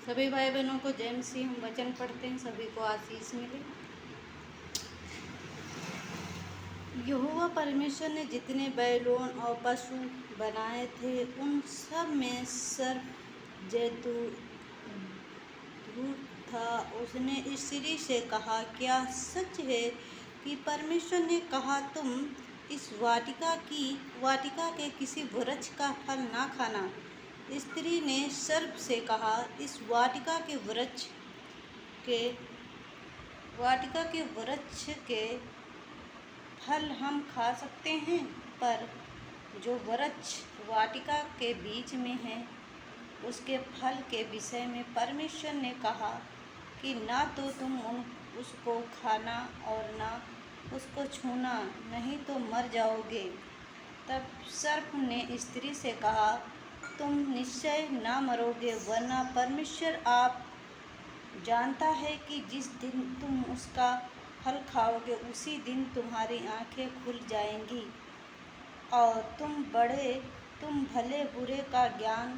सभी भाई बहनों को जय मसीह। हम वचन पढ़ते हैं, सभी को आशीष मिले। यहोवा परमेश्वर ने जितने बैलों और पशु बनाए थे उन सब में सर्प जैतून था। उसने स्त्री से कहा, क्या सच है कि परमेश्वर ने कहा तुम इस वाटिका के किसी वृक्ष का फल ना खाना? स्त्री ने सर्प से कहा, इस वाटिका के वृक्ष के फल हम खा सकते हैं, पर जो वृक्ष वाटिका के बीच में है उसके फल के विषय में परमेश्वर ने कहा कि ना तो तुम उसको खाना और ना उसको छूना, नहीं तो मर जाओगे। तब सर्प ने स्त्री से कहा, तुम निश्चय ना मरोगे, वरना परमेश्वर आप जानता है कि जिस दिन तुम उसका फल खाओगे उसी दिन तुम्हारी आँखें खुल जाएंगी और तुम भले बुरे का ज्ञान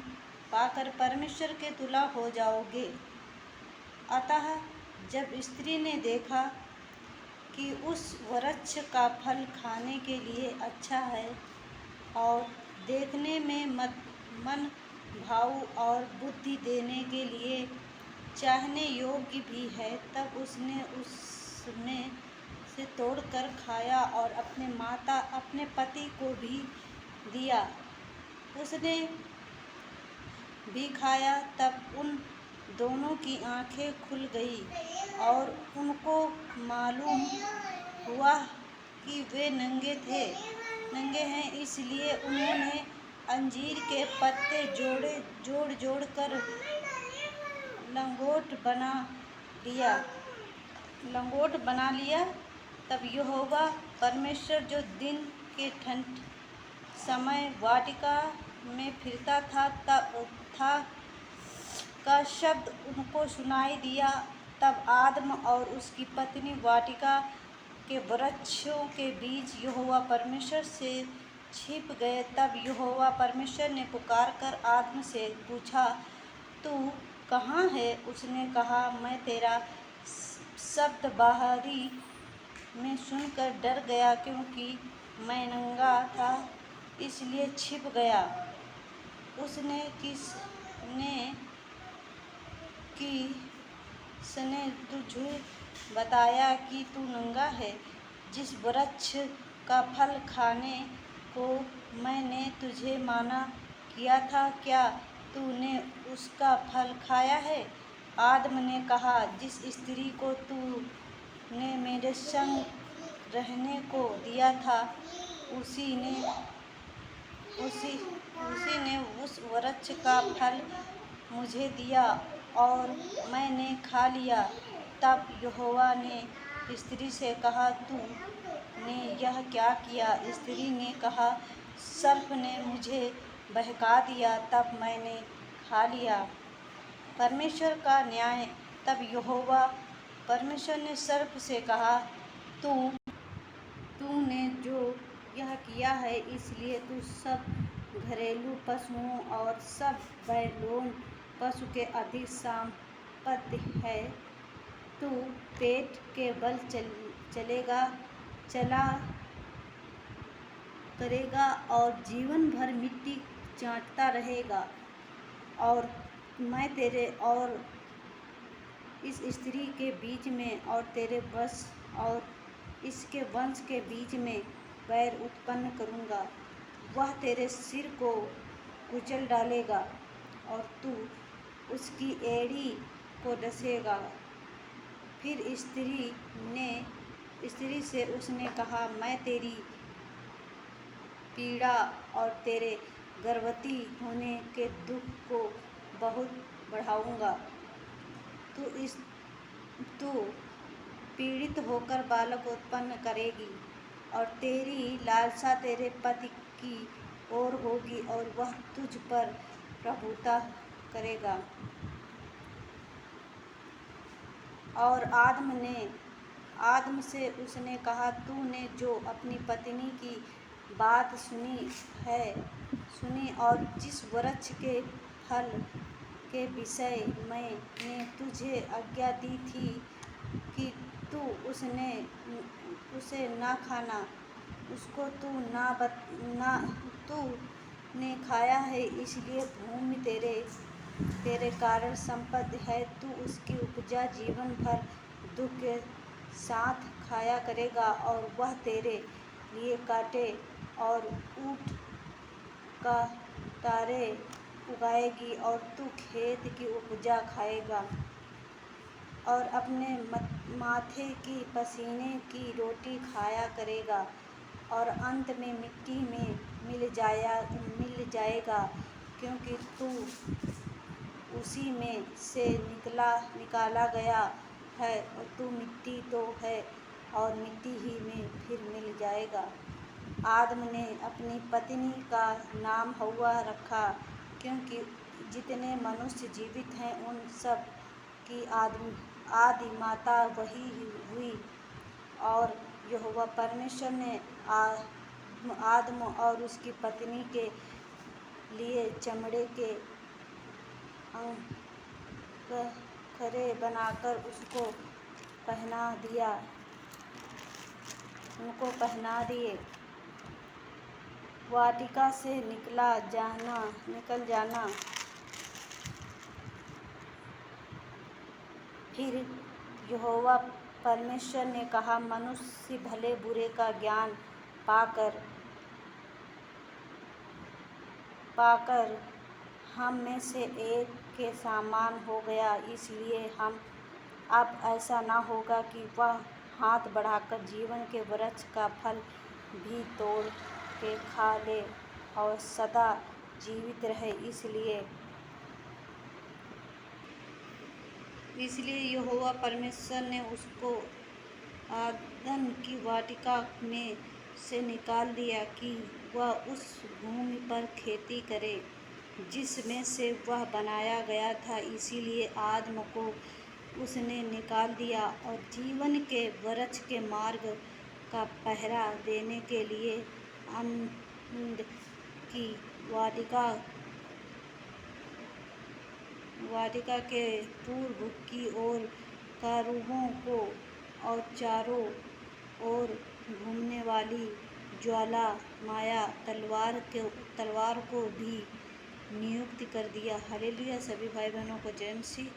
पाकर परमेश्वर के तुल्य हो जाओगे। अतः जब स्त्री ने देखा कि उस वृक्ष का फल खाने के लिए अच्छा है और देखने में मन भाऊ और बुद्धि देने के लिए चाहने योग्य भी है, तब उसने उसमें से तोड़कर खाया और अपने पति को भी दिया। उसने भी खाया। तब उन दोनों की आँखें खुल गई और उनको मालूम हुआ कि वे नंगे हैं। इसलिए उन्होंने अंजीर के पत्ते जोड़ कर लंगोट बना लिया। तब यहोवा परमेश्वर जो दिन के ठंड समय वाटिका में फिरता था का शब्द उनको सुनाई दिया। तब आदम और उसकी पत्नी वाटिका के वृक्षों के बीच यहोवा परमेश्वर से छिप गए। तब यहोवा परमेश्वर ने पुकारकर आदम से पूछा, तू कहाँ है? उसने कहा, मैं तेरा शब्द बाहरी में सुनकर डर गया, क्योंकि मैं नंगा था इसलिए छिप गया। उसने किसने तुझे बताया कि तू नंगा है? जिस वृक्ष का फल खाने को मैंने तुझे मना किया था, क्या तूने उसका फल खाया है? आदम ने कहा, जिस स्त्री को तूने मेरे संग रहने को दिया था उसी ने उस वृक्ष का फल मुझे दिया और मैंने खा लिया। तब यहोवा ने स्त्री से कहा, तूने यह क्या किया? स्त्री ने कहा, सर्प ने मुझे बहका दिया, तब मैंने खा लिया। परमेश्वर का न्याय। तब यहोवा परमेश्वर ने सर्प से कहा, तूने जो यह किया है इसलिए तू सब घरेलू पशुओं और सब बैलों पशु के अधिक संपत्ति है। तू पेट के बल चला करेगा और जीवन भर मिट्टी चाटता रहेगा। और मैं तेरे और इस स्त्री के बीच में और तेरे वंश और इसके वंश के बीच में बैर उत्पन्न करूँगा। वह तेरे सिर को कुचल डालेगा और तू उसकी एड़ी को डसेगा। फिर स्त्री से उसने कहा, मैं तेरी पीड़ा और तेरे गर्भवती होने के दुख को बहुत बढ़ाऊँगा। तू पीड़ित होकर बालक उत्पन्न करेगी और तेरी लालसा तेरे पति की ओर होगी और वह तुझ पर प्रभुता करेगा। और आदम से उसने कहा, तूने जो अपनी पत्नी की बात सुनी और जिस वृक्ष के फल के विषय मैंने तुझे आज्ञा दी थी कि तू उसे ना खाना, उसको तूने खाया है, इसलिए भूमि तेरे कारण संपत्ति है। तू उसकी उपजा जीवन भर दुख के साथ खाया करेगा, और वह तेरे लिए कांटे और ऊँट का तारे उगाएगी, और तू खेत की उपजा खाएगा और अपने माथे की पसीने की रोटी खाया करेगा, और अंत में मिट्टी में मिल जाएगा, क्योंकि तू उसी में से निकाला गया है, और तू मिट्टी तो है और मिट्टी ही में फिर मिल जाएगा। आदम ने अपनी पत्नी का नाम हव्वा रखा, क्योंकि जितने मनुष्य जीवित हैं उन सब की आदि माता वही हुई। और यहोवा परमेश्वर ने आदम और उसकी पत्नी के लिए चमड़े के अंगरखे बनाकर उनको पहना दिए। वाटिका से निकल जाना। फिर यहोवा परमेश्वर ने कहा, मनुष्य भले बुरे का ज्ञान पाकर हम में से एक के समान हो गया, इसलिए अब ऐसा न होगा कि वह हाथ बढ़ाकर जीवन के वृक्ष का फल भी तोड़ के खा ले और सदा जीवित रहे। इसलिए यहोवा परमेश्वर ने उसको आदन की वाटिका में से निकाल दिया कि वह उस भूमि पर खेती करे जिसमें से वह बनाया गया था। इसीलिए आदम को उसने निकाल दिया और जीवन के वृक्ष के मार्ग का पहरा देने के लिए आनन्द की वाटिका के पूर्व की ओर केरूबों को और चारों ओर घूमने वाली ज्वालामय तलवार को भी नियुक्त कर दिया। हालेलुया। सभी भाई बहनों को जय मसीह,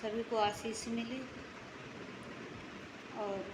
सभी को आशीष मिले। और